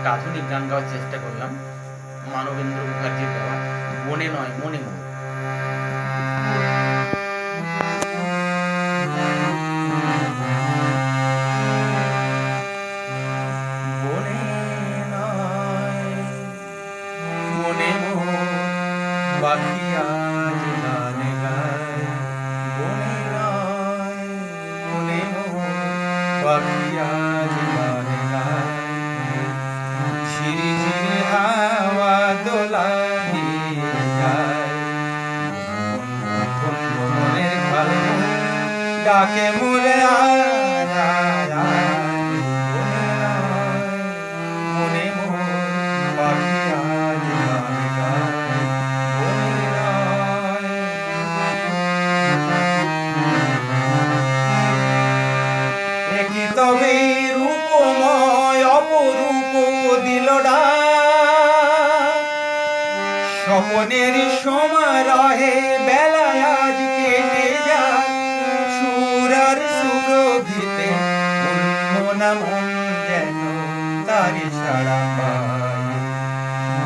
একটা আধুনিক গান গাওয়ার চেষ্টা করলাম, মানবেন্দ্র মুখার্জির গাওয়া বনে নয় মনে মনে। বনে নয় মনে মনে পাখি আজ গান গায়, বনে নয় মনে মনে পাখি আজ গান গায়। ঝিরি ঝিরি হাওয়া দোলা দিয়ে যায়, মনের ভালো ডাকে মোরে আয় আয় আয়। বনে নয় মনে মনে পাখি আজ গান গায়, বনে নয়। একই তবে রূপময় অপরূপ দিল ডাক, স্বপনের সমারোহে বেলায় আজ কেটে যায়। সুর আর সুরভিতে মনমনা মন যেন তারি ছাড়া পায়।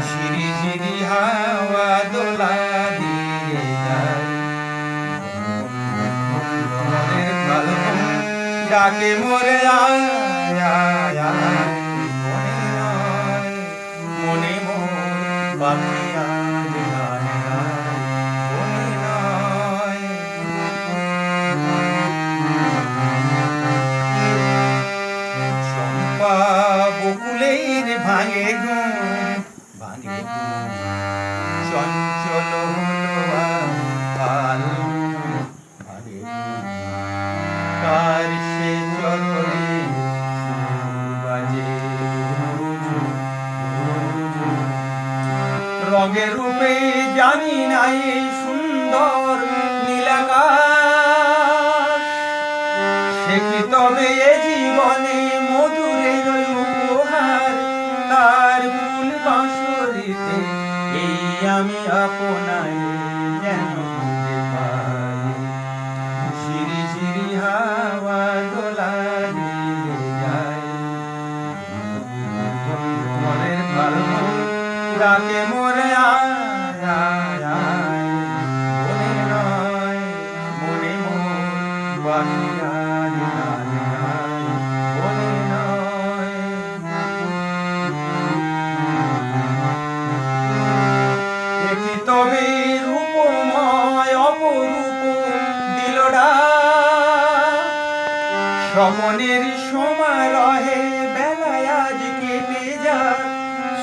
ঝিরি ঝিরি হাওয়া দোলা দিয়ে যায়, মনের ভালো ডাকে মোরে আয় আয় আয়। বনে নয় মনে মনে পাখি আজ গান গায়, বনে নয়। চম্পা বকুলের ভাঙে ঘুম ভাঙে ঘুম, চঞ্চল হলো আল ভাঙে ঘুম। কার সে চরণে সুর বাজে রঙে রূপে জানি নাই এই সুন্দর নীলাকাশ। সে কি তবে এ জীবনে মধুরের উপহার, তার ফুল বাঁশরিতে এই আমি আপনায় যেন খুঁজে পাই। ঝিরি ঝিরি হাওয়া দোলা দিয়ে যায়, মনের ভালো ডাকে মোরে আয় আয় আয়। বনে নয় মনে মনে পাখি আজ গান গায়, বনে নয়। একই তবে রূপময় অপরূপ দিল ডাক, স্বপনের সমারোহে বেলায় আজ কেটে যায়।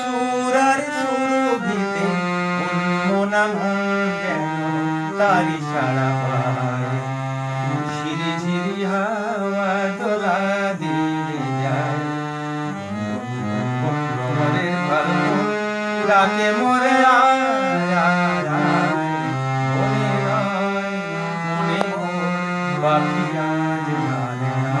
সুর আর সুরভিতে মনমনা মন যেন তারি ছাড়া পায়। ঝিরি ঝিরি হাওয়া দোলা দিয়ে যায়, মনের ভালো ডাকে মোরে আয় আয় আয়। বনে নয় মনে মনে পাখি আজ গান গায়।